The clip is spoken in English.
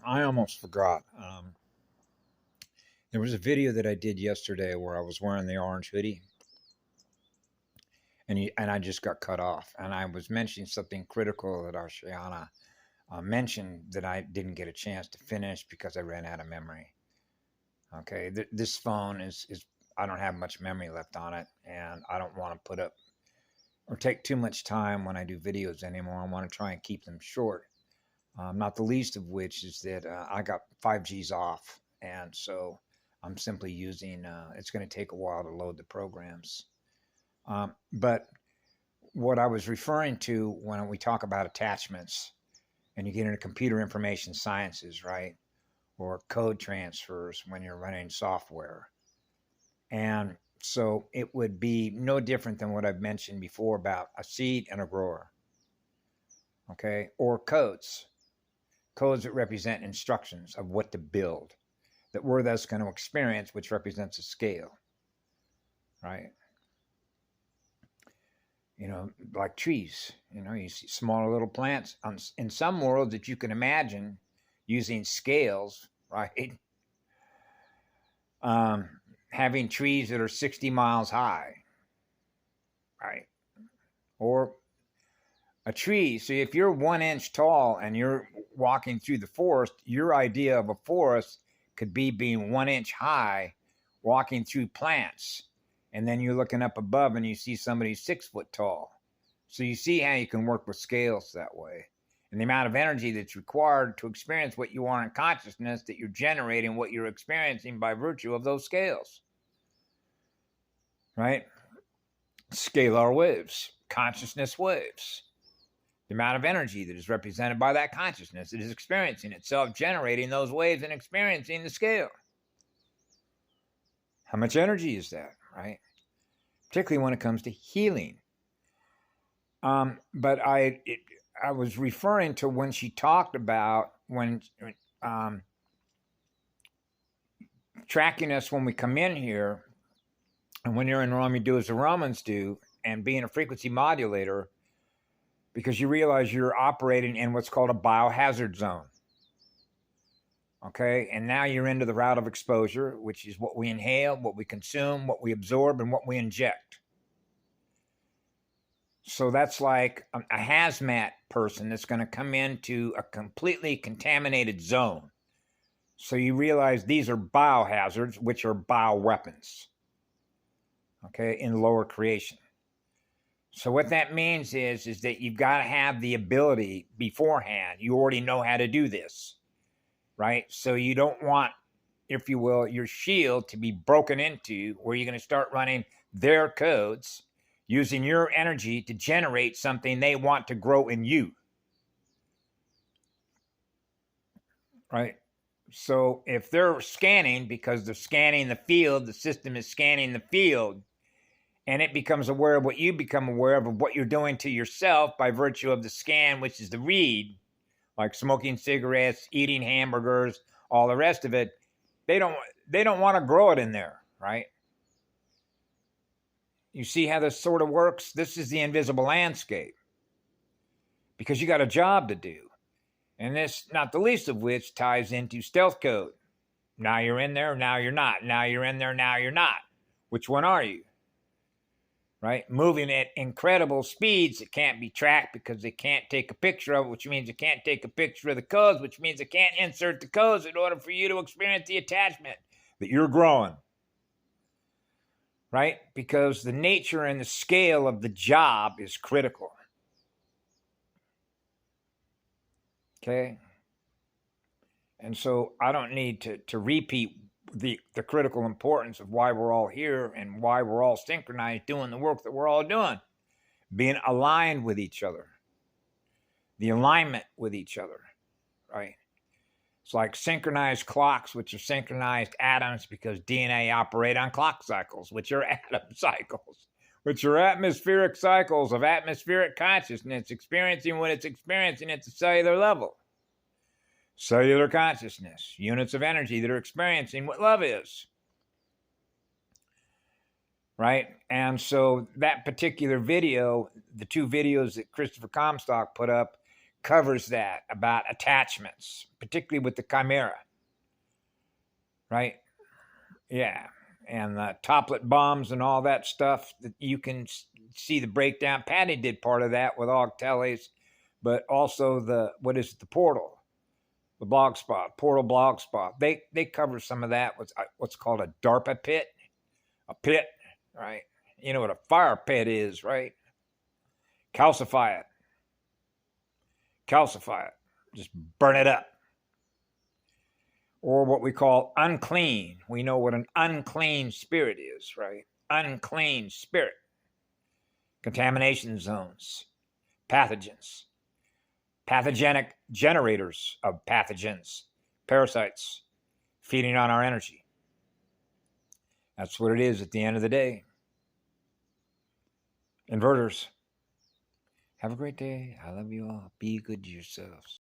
I almost forgot. There was a video that I did yesterday where I was wearing the orange hoodie, and I just got cut off. And I was mentioning something critical that Ashiana mentioned that I didn't get a chance to finish because I ran out of memory. Okay, this phone is I don't have much memory left on it, and I don't want to put up or take too much time when I do videos anymore. I want to try and keep them short. Not the least of which is that I got 5Gs off, and so I'm simply using. It's going to take a while to load the programs. But what I was referring to when we talk about attachments, and you get into computer information sciences, right, or code transfers when you're running software, and so it would be no different than what I've mentioned before about a seed and a grower, okay, or codes that represent instructions of what to build that we're thus going to experience, which represents a scale, right? You know, like trees, you know, you see smaller little plants in some worlds that you can imagine using scales, right? Having trees that are 60 miles high, right? Or a tree. So if you're 1 inch tall and you're walking through the forest, your idea of a forest could be being 1 inch high, walking through plants. And then you're looking up above and you see somebody 6 foot tall. So you see how you can work with scales that way. And the amount of energy that's required to experience what you are in consciousness, that you're generating what you're experiencing by virtue of those scales. Right? Scalar waves, consciousness waves. The amount of energy that is represented by that consciousness that is experiencing itself, generating those waves and experiencing the scale. How much energy is that, right? Particularly when it comes to healing. But I was referring to when she talked about when tracking us when we come in here, and when you're in Rome, you do as the Romans do, and being a frequency modulator, because you realize you're operating in what's called a biohazard zone. Okay, and now you're into the route of exposure, which is what we inhale, what we consume, what we absorb, and what we inject. So that's like a hazmat person that's going to come into a completely contaminated zone. So you realize these are biohazards, which are bioweapons, okay, in lower creation. So what that means is that you've got to have the ability beforehand. You already know how to do this, right? So you don't want, if you will, your shield to be broken into where you're going to start running their codes, using your energy to generate something they want to grow in you, right? So if they're scanning, because they're scanning the field, the system is scanning the field, and it becomes aware of what you become aware of what you're doing to yourself by virtue of the scan, which is the read, like smoking cigarettes, eating hamburgers, all the rest of it. They don't want to grow it in there, right? You see how this sort of works? This is the invisible landscape, because you got a job to do. And this, not the least of which, ties into stealth code. Now you're in there, now you're not. Now you're in there, now you're not. Which one are you? Right? Moving at incredible speeds that can't be tracked because they can't take a picture of it, which means they can't take a picture of the codes, which means they can't insert the codes in order for you to experience the attachment that you're growing. Right? Because the nature and the scale of the job is critical. Okay? And so I don't need to repeat the critical importance of why we're all here and why we're all synchronized doing the work that we're all doing. Being aligned with each other. The alignment with each other, right? It's like synchronized clocks, which are synchronized atoms, because DNA operate on clock cycles, which are atom cycles, which are atmospheric cycles of atmospheric consciousness experiencing what it's experiencing at the cellular level. Cellular consciousness, units of energy that are experiencing what love is. Right? And so that particular video, the two videos that Christopher Comstock put up, covers that about attachments, particularly with the chimera, right? Yeah. And the toplet bombs and all that stuff that you can see the breakdown. Patty did part of that with Octeles, but also the the portal, the blog spot, portal blog spot. They cover some of that with what's called a DARPA pit, a pit, right? You know what a fire pit is, right? Calcify it, just burn it up. Or what we call unclean. We know what an unclean spirit is, right? Unclean spirit. Contamination zones, pathogens, pathogenic generators of pathogens, parasites, feeding on our energy. That's what it is at the end of the day. Inverters. Have a great day. I love you all. Be good to yourselves.